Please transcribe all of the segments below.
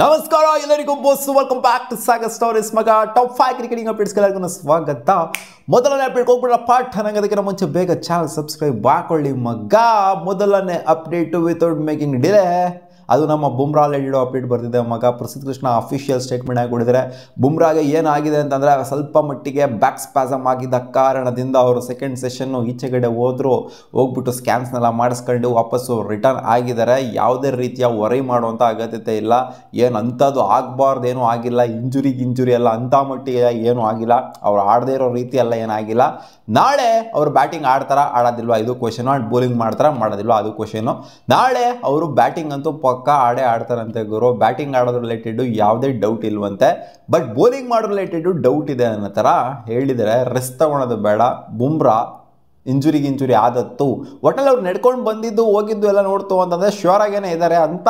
ನಮಸ್ಕಾರ ಎಲ್ಲರಿಗೂ boss, welcome back to Sagar stories. ಮಗ ಟಾಪ್ 5 ಕ್ರಿಕೆಟಿಂಗ್ ಅಪ್ಡೇಟ್ಸ್ ಗೆಲ್ಲರಿಗೂ ಸ್ವಾಗತ. ಮೊದಲನೇ ಅಪ್ಡೇಟ್ ಹೋಗ್ಬಿಡೋ ಪಾಠ ನಂಗೆ ಮುಂಚೆ ಬೇಗ ಚಾನಲ್ ಸಬ್ಸ್ಕ್ರೈಬ್ ಹಾಕೊಳ್ಳಿ ಮಗ. ಮೊದಲನೇ ಅಪ್ಡೇಟ್ ವಿತೌಟ್ ಮೇಕಿಂಗ್ ಡಿಲೇ, ಅದು ನಮ್ಮ ಬುಮ್ರಾ ರಿಲೇಟೆಡ್ ಅಪ್ಡೇಟ್ ಬರ್ತಿದೆ ಮಗ. ಪ್ರಸಿದ್ಧ ಕೃಷ್ಣ ಅಫಿಷಿಯಲ್ ಸ್ಟೇಟ್ಮೆಂಟ್ ಆಗಿ ಕೊಟ್ಟಿದ್ದಾರೆ. ಬುಮ್ರಾಗೆ ಏನಾಗಿದೆ ಅಂತಂದರೆ ಸ್ವಲ್ಪ ಮಟ್ಟಿಗೆ ಬ್ಯಾಕ್ ಸ್ಪ್ಯಾಸಮ್ ಆಗಿದ್ದ ಕಾರಣದಿಂದ ಅವರು ಸೆಕೆಂಡ್ ಸೆಷನ್ನು ಈಚೆಗಡೆ ಹೋಗ್ಬಿಟ್ಟು ಸ್ಕ್ಯಾನ್ಸ್ನೆಲ್ಲ ಮಾಡಿಸ್ಕೊಂಡು ವಾಪಸ್ಸು ರಿಟರ್ನ್ ಆಗಿದ್ದಾರೆ. ಯಾವುದೇ ರೀತಿಯ ವರಿ ಮಾಡುವಂಥ ಅಗತ್ಯತೆ ಇಲ್ಲ. ಏನು ಅಂಥದ್ದು ಆಗಬಾರ್ದೇನೂ ಆಗಿಲ್ಲ. ಇಂಜುರಿ ಎಲ್ಲ ಅಂಥ ಮಟ್ಟಿಗೆ ಏನೂ ಆಗಿಲ್ಲ. ಅವ್ರು ಆಡದೇ ಇರೋ ರೀತಿ ಎಲ್ಲ ಏನಾಗಿಲ್ಲ. ನಾಳೆ ಅವರು ಬ್ಯಾಟಿಂಗ್ ಆಡ್ತಾರಾ ಆಡೋದಿಲ್ವಾ ಇದು ಕ್ವಶನು, ಆ್ಯಂಡ್ ಬೌಲಿಂಗ್ ಮಾಡ್ತಾರಾ ಮಾಡೋದಿಲ್ವಾ ಅದು ಕ್ವಶನು. ನಾಳೆ ಅವರು ಬ್ಯಾಟಿಂಗ್ ಅಂತೂ ಪಕ್ಕ ಆಡ್ತಾರಂತೆ ಗುರು. ಬ್ಯಾಟಿಂಗ್ ಆಡೋದ್ರ ರಿಲೇಟೆಡ್ ಯಾವುದೇ ಡೌಟ್ ಇಲ್ವಂತೆ, ಬಟ್ ಬೌಲಿಂಗ್ ಮಾಡೋ ರಿಲೇಟೆಡ್ ಡೌಟ್ ಇದೆ ಅನ್ನೋ ಥರ ಹೇಳಿದರೆ. ರೆಸ್ಟ್ ತಗೊಳೋದು ಬೇಡ. ಬುಮ್ರಾ ಇಂಜುರಿ ಆದತ್ತು. ಒಟ್ಟಲ್ಲಿ ಅವ್ರು ನಡ್ಕೊಂಡು ಬಂದಿದ್ದು ಹೋಗಿದ್ದು ಎಲ್ಲ ನೋಡ್ತು ಅಂತಂದರೆ ಶ್ಯೂರ್ ಆಗೇನೆ ಇದ್ದಾರೆ. ಅಂಥ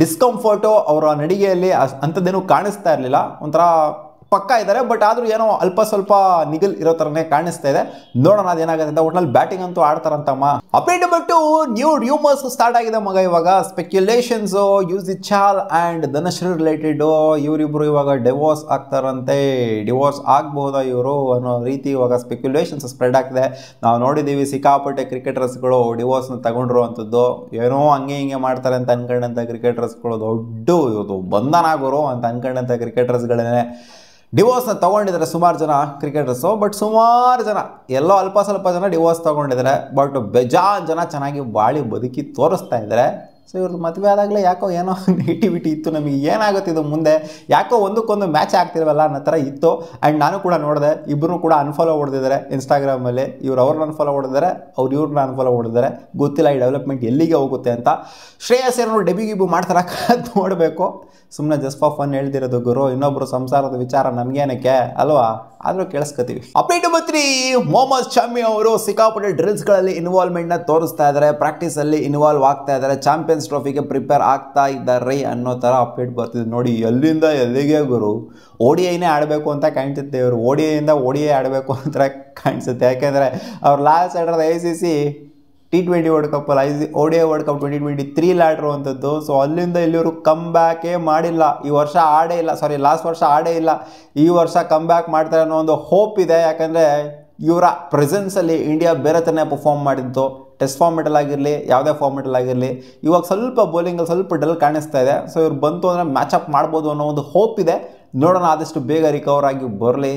ಡಿಸ್ಕಂಫರ್ಟು ಅವರ ನಡಿಗೆಯಲ್ಲಿ ಅಂಥದ್ದೇನೂ ಕಾಣಿಸ್ತಾ ಇರಲಿಲ್ಲ. ಒಂಥರ ಪಕ್ಕ ಇದ್ದಾರೆ, ಬಟ್ ಆದರೂ ಏನೋ ಅಲ್ಪ ಸ್ವಲ್ಪ ನಿಗಲ್ ಇರೋ ಥರನೇ ಕಾಣಿಸ್ತಾ ಇದೆ. ನೋಡೋಣ ಅದೇನಾಗುತ್ತೆ ಅಂತ. ಒಟ್ನಲ್ಲಿ ಬ್ಯಾಟಿಂಗ್ ಅಂತೂ ಆಡ್ತಾರಂತಮ್ಮ. ಅಪ್ಡೇಟ್ ಬಿಟ್ಟು ನ್ಯೂ ರ್ಯೂಮರ್ಸ್ ಸ್ಟಾರ್ಟ್ ಆಗಿದೆ ಮಗ. ಇವಾಗ ಸ್ಪೆಕ್ಯುಲೇಷನ್ಸು UG chawl and Dhanashree related ಇವರಿಬ್ಬರು ಇವಾಗ ಡಿವೋರ್ಸ್ ಆಗ್ತಾರಂತೆ. ಡಿವೋರ್ಸ್ ಆಗ್ಬೋದಾ ಇವರು ಅನ್ನೋ ರೀತಿ ಇವಾಗ ಸ್ಪೆಕ್ಯುಲೇಷನ್ಸ್ ಸ್ಪ್ರೆಡ್ ಆಗ್ತಿದೆ. ನಾವು ನೋಡಿದ್ದೀವಿ ಸಿಕ್ಕಾಪಟ್ಟೆ ಕ್ರಿಕೆಟರ್ಸ್ಗಳು ಡಿವೋರ್ಸ್ನ ತಗೊಂಡ್ರು ಅಂಥದ್ದು. ಏನೋ ಹಿಂಗೆ ಮಾಡ್ತಾರೆ ಅಂತ ಅನ್ಕೊಂಡಂಥ ಕ್ರಿಕೆಟರ್ಸ್ಗಳು ದೊಡ್ಡ ಬಂಧನ ಆಗೋರು ಅಂತ ಅನ್ಕೊಂಡಂಥ ಕ್ರಿಕೆಟರ್ಸ್ಗಳೇ ಡಿವೋರ್ಸ್ನ ತೊಗೊಂಡಿದ್ದಾರೆ ಸುಮಾರು ಜನ ಕ್ರಿಕೆಟರ್ಸು. ಬಟ್ ಸುಮಾರು ಜನ ಎಲ್ಲೋ ಅಲ್ಪ ಸ್ವಲ್ಪ ಜನ ಡಿವೋರ್ಸ್ ತೊಗೊಂಡಿದ್ದಾರೆ. ಬಟ್ ಬೇಜಾನ್ ಜನ ಚೆನ್ನಾಗಿ ಬಾಳಿ ಬದುಕಿ ತೋರಿಸ್ತಾ ಇದ್ದಾರೆ. ಸೊ ಇವ್ರದ್ದು ಮದುವೆ ಆದಾಗಲೇ ಯಾಕೋ ಏನೋ ನೆಗೆಟಿವಿಟಿ ಇತ್ತು. ನಮಗೆ ಏನಾಗುತ್ತಿದ್ದು ಮುಂದೆ ಯಾಕೋ ಒಂದಕ್ಕೊಂದು ಮ್ಯಾಚ್ ಆಗ್ತಿರವಲ್ಲ ಅನ್ನೋ ಥರ ಇತ್ತು. ಆ್ಯಂಡ್ ನಾನು ಕೂಡ ನೋಡಿದೆ, ಇಬ್ಬರು ಕೂಡ ಅನ್ಫಾಲೋ ಹೊಡೆದಿದ್ದಾರೆ ಇನ್ಸ್ಟಾಗ್ರಾಮಲ್ಲಿ. ಅವ್ರನ್ನ ಅನ್ಫಾಲೋ ಹೊಡೆದಿದ್ದಾರೆ, ಇವ್ರನ್ನ ಅನ್ಫಾಲೋ ಹೊಡೆದಿದ್ದಾರೆ. ಗೊತ್ತಿಲ್ಲ ಈ ಡೆವಲಪ್ಮೆಂಟ್ ಎಲ್ಲಿಗೆ ಹೋಗುತ್ತೆ ಅಂತ. ಶ್ರೇಯಸ್ ಏನೋ ಡೆಬ್ಯೂ ಮಾಡ್ತಾರೆ ನೋಡಬೇಕು. ಸುಮ್ಮನೆ ಜಸ್ಟ್ ಫಾರ್ ಫನ್ ಹೇಳ್ತಿರೋದು ಗುರು. ಇನ್ನೊಬ್ರು ಸಂಸಾರದ ವಿಚಾರ ನಮಗೇನಕ್ಕೆ ಅಲ್ವಾ, ಆದರೂ ಕೇಳಿಸ್ಕೊತೀವಿ. ಅಪ್ಡೇಟ್ ಬತ್ರಿ, ಮೊಹಮ್ಮದ್ ಶಮಿ ಅವರು ಸಿಕ್ಕಾಪಟ್ಟೆ ಡ್ರಿಲ್ಸ್ಗಳಲ್ಲಿ ಇನ್ವಾಲ್ವ್ಮೆಂಟ್ನ ತೋರಿಸ್ತಾ ಇದ್ದಾರೆ. ಪ್ರಾಕ್ಟೀಸಲ್ಲಿ ಇನ್ವಾಲ್ವ್ ಆಗ್ತಾ ಇದ್ದಾರೆ. ಚಾಂಪಿಯನ್ಸ್ ಟ್ರೋಫಿಗೆ ಪ್ರಿಪೇರ್ ಆಗ್ತಾ ಇದ್ದಾರೆ ಅನ್ನೋ ಥರ ಅಪ್ಡೇಟ್ ಬರ್ತಿದೆ ನೋಡಿ. ಎಲ್ಲಿಂದ ಎಲ್ಲಿಗೆ ಗುರು. ODIನೇ ಆಡಬೇಕು ಅಂತ ಕಾಣಿಸುತ್ತೆ ಇವರು. ODIಯಿಂದ ODI ಆಡಬೇಕು ಅಂತ ಕಾಣಿಸುತ್ತೆ. ಯಾಕೆಂದರೆ ಅವ್ರು ಲಾಸ್ಟ್ ಆಡಿರೋದು ICC T20 ವರ್ಲ್ಡ್ ಕಪ್ಪಲ್ಲಿ ODI ವರ್ಲ್ಡ್ ಕಪ್ 2023 ಆಡಿರುವಂಥದ್ದು. ಸೊ ಅಲ್ಲಿಂದ ಇಲ್ಲಿವರು ಕಮ್ ಬ್ಯಾಕೇ ಮಾಡಿಲ್ಲ. ಈ ವರ್ಷ ಆಡೇ ಇಲ್ಲ, ಲಾಸ್ಟ್ ವರ್ಷ ಆಡೇ ಇಲ್ಲ. ಈ ವರ್ಷ ಕಮ್ ಬ್ಯಾಕ್ ಮಾಡ್ತಾರೆ ಅನ್ನೋ ಒಂದು ಹೋಪ್ ಇದೆ. ಯಾಕಂದರೆ ಇವರ ಪ್ರೆಸೆನ್ಸಲ್ಲಿ ಇಂಡಿಯಾ ಬೇರೆ ಥರನೇ ಪರ್ಫಾರ್ಮ್ ಮಾಡಿದ್ದು. ಟೆಸ್ಟ್ ಫಾರ್ಮೆಟಲ್ಲಾಗಿರಲಿ, ಯಾವುದೇ ಫಾರ್ಮೆಟಲ್ಲಾಗಿರಲಿ. ಇವಾಗ ಸ್ವಲ್ಪ ಬೌಲಿಂಗಲ್ಲಿ ಸ್ವಲ್ಪ ಡಲ್ ಕಾಣಿಸ್ತಾ ಇದೆ. ಸೊ ಇವ್ರು ಬಂತು ಅಂದರೆ ಮ್ಯಾಚಪ್ ಮಾಡ್ಬೋದು ಅನ್ನೋ ಒಂದು ಹೋಪ್ ಇದೆ. ನೋಡೋಣ, ಆದಷ್ಟು ಬೇಗ ರಿಕವರ್ ಆಗಿ ಬರಲಿ.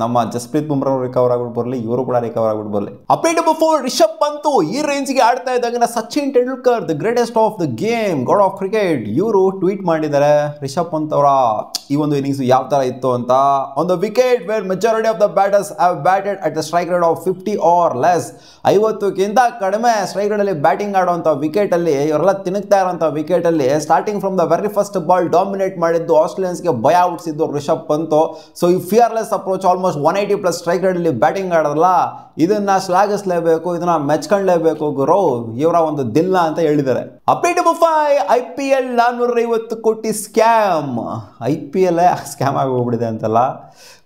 ನಮ್ಮ ಜಸ್ಪ್ರೀತ್ ಬುಮ್ರಾ ರಿಕವರ್ ಆಗ್ಬಿಟ್ಟು ಬರಲಿ, ಇವರು ಕೂಡ ರಿಕವರ್ ಆಗ್ಬಿಟ್ಟು ಬರಲಿ. ಅಪ್ಡೇಟ್ ಬಿಫೋರ್ ರಿಷಬ್ ಪಂತ್ ಈ ರೇಂಜ್ಗೆ ಆಡ್ತಾ ಇದ್ದಾಗ Sachin Tendulkar the greatest of the game, god of cricket, ಇವರು ಟ್ವೀಟ್ ಮಾಡಿದ್ದಾರೆ ರಿಷಬ್ ಪಂತ್ ಅವರ ಈ ಒಂದು ಇನ್ನಿಂಗ್ಸ್ ಯಾವ ಥರ ಇತ್ತು ಅಂತ. On the wicket where majority of the batters have batted at the strike rate of 50 or less. 50ಕ್ಕಿಂತ ಕಡಿಮೆ ಸ್ಟ್ರೈಕ್ ರೇಟಲ್ಲಿ ಬ್ಯಾಟಿಂಗ್ ಆಡುವಂಥ ವಿಕೆಟಲ್ಲಿ, ಇವರೆಲ್ಲ ತಿನ್ನುತ್ತಾ ಇರೋಂಥ ವಿಕೆಟಲ್ಲಿ starting from the very first ball dominate ಮಾಡಿದ್ದು ಆಸ್ಟ್ರೇಲಿಯನ್ಸ್ಗೆ ಭಯ ಹುಟ್ಟಿಸಿದ್ದು ರಿಷಬ್ ಪಂತ್. ಸೊ ಈ ಫಿಯರ್ಲೆಸ್ ಅಪ್ರೋಚ್ ಆಲ್ಮೋಸ್ಟ್ 180+ ಸ್ಟ್ರೈಕ್ ರೇಟಲ್ಲಿ ಬ್ಯಾಟಿಂಗ್ ಆಡೋದಲ್ಲ, ಇದನ್ನ ಶ್ಲಾಘಿಸಲೇಬೇಕು, ಇದನ್ನ ಮೆಚ್ಕೊಳ್ಳೇಬೇಕು ಗುರು. ಇವರ ಒಂದು ದಿಲ್ಲ ಅಂತ ಹೇಳಿದ್ದಾರೆ. ಅಪ್ಡೇಟ್ ನಂಬರ್ 5, IPL 450 ಕೋಟಿ ಸ್ಕ್ಯಾಮ್. IPL ಸ್ಕ್ಯಾಮ್ ಆಗಿ ಹೋಗ್ಬಿಟ್ಟಿದೆ ಅಂತಲ್ಲ.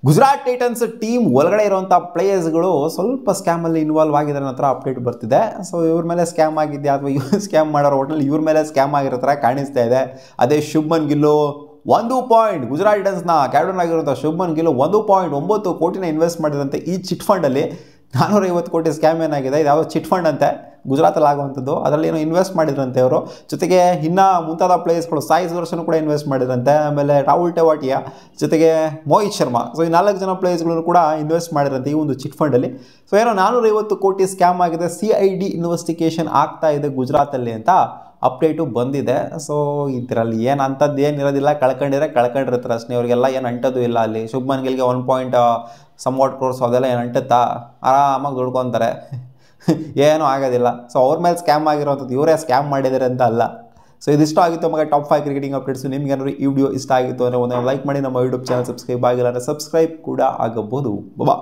ಗುಜರಾತ್ ಟೈಟನ್ಸ್ ಟೀಮ್ ಒಳಗಡೆ ಇರುವಂಥ ಪ್ಲೇಯರ್ಸ್ಗಳು ಸ್ವಲ್ಪ ಸ್ಕ್ಯಾಮಲ್ಲಿ ಇನ್ವಾಲ್ವ್ ಆಗಿದ್ದಾರೆ ಅನ್ನೋ ಥರ ಅಪ್ಡೇಟ್ ಬರ್ತಿದೆ. ಸೊ ಇವ್ರ ಮೇಲೆ ಸ್ಕ್ಯಾಮ್ ಆಗಿದೆಯಾ ಅಥವಾ ಇವ್ರು ಸ್ಕ್ಯಾಮ್ ಮಾಡೋರು ಒಟ್ಟಲ್ಲಿ ಇವ್ರ ಮೇಲೆ ಸ್ಕ್ಯಾಮ್ ಆಗಿರೋ ಥರ ಕಾಣಿಸ್ತಾ ಇದೆ. ಅದೇ ಶುಭ್ಮನ್ ಗಿಲ್ಲು ಗುಜರಾತ್ ಟೈಟನ್ಸ್ನ ಕ್ಯಾಪ್ಟನ್ ಆಗಿರುವಂಥ ಶುಭ್ಮನ್ ಗಿಲ್ 1.9 ಕೋಟಿನ ಇನ್ವೆಸ್ಟ್ ಮಾಡಿದಂತೆ ಈ ಚಿಟ್ ಫಂಡಲ್ಲಿ. 450 ಕೋಟಿ ಸ್ಕ್ಯಾಮ್ ಏನಾಗಿದೆ, ಇದು ಯಾವುದೋ ಚಿಟ್ ಫಂಡ್ ಅಂತೆ ಗುಜರಾತಲ್ಲಿ ಆಗುವಂಥದ್ದು. ಅದರಲ್ಲಿ ಏನೋ ಇನ್ವೆಸ್ಟ್ ಮಾಡಿದ್ರಂತೆ ಅವರು. ಜೊತೆಗೆ ಇನ್ನೂ ಮುಂತಾದ ಪ್ಲೇಯರ್ಸ್ಗಳು ಸಾಯಿ ಸುದರ್ಶನ್ ಕೂಡ ಇನ್ವೆಸ್ಟ್ ಮಾಡಿದ್ರಂತೆ. ಆಮೇಲೆ ರಾಹುಲ್ ಟೆವಾಟಿಯಾ ಜೊತೆಗೆ ಮೋಹಿತ್ ಶರ್ಮಾ, ಸೊ ಈ 4 ಜನ ಪ್ಲೇಯರ್ಸ್ಗಳನ್ನು ಕೂಡ ಇನ್ವೆಸ್ಟ್ ಮಾಡಿದ್ರಂತೆ ಈ ಒಂದು ಚಿಟ್ ಫಂಡಲ್ಲಿ. ಸೊ ಏನೋ 450 ಕೋಟಿ ಸ್ಕ್ಯಾಮ್ ಆಗಿದೆ. CID ಇನ್ವೆಸ್ಟಿಗೇಷನ್ ಆಗ್ತಾ ಇದೆ ಗುಜರಾತಲ್ಲಿ ಅಂತ ಅಪ್ಡೇಟು ಬಂದಿದೆ. ಸೊ ಇದರಲ್ಲಿ ಏನು ಅಂಥದ್ದು ಏನಿರೋದಿಲ್ಲ. ಕಳ್ಕೊಂಡಿರ್ತಾರೆ ಅಷ್ಟೇ. ಇವರಿಗೆಲ್ಲ ಏನು ಅಂಟೋದು ಇಲ್ಲ ಅಲ್ಲಿ. ಶುಭ್ಮನ್ ಗಿಲ್ಗೆ 1.somewhat crores ಅದೆಲ್ಲ ಏನು ಅಂಟುತ್ತಾ, ಆರಾಮಾಗಿ ದುಡ್ಕೊತಾರೆ. ಏನೂ ಆಗೋದಿಲ್ಲ. ಸೊ ಅವ್ರ ಮೇಲೆ ಸ್ಕ್ಯಾಮ್ ಆಗಿರೋವಂಥದ್ದು ಇವರೇ ಸ್ಕ್ಯಾಮ್ ಮಾಡಿದ್ದಾರೆ ಅಂತ ಅಲ್ಲ. ಸೊ ಇದಿಷ್ಟ ಆಗಿತ್ತು ಮಗ ಟಾಪ್ 5 ಕ್ರಿಕೆಟಿಂಗ್ ಅಪ್ಡೇಟ್ಸು. ನಿಮ್ಗೆ ಏನಾದ್ರು ಈ ವಿಡಿಯೋ ಇಷ್ಟ ಆಗಿತ್ತು ಅಂದರೆ ಒಂದು ಲೈಕ್ ಮಾಡಿ. ನಮ್ಮ ಯೂಟ್ಯೂಬ್ ಚಾನಲ್ ಸಬ್ಸ್ಕ್ರೈಬ್ ಆಗಿಲ್ಲ ಅಂದರೆ ಸಬ್ಸ್ಕ್ರೈಬ್ ಕೂಡ ಆಗಬಹುದು. ಬಾಬಾ.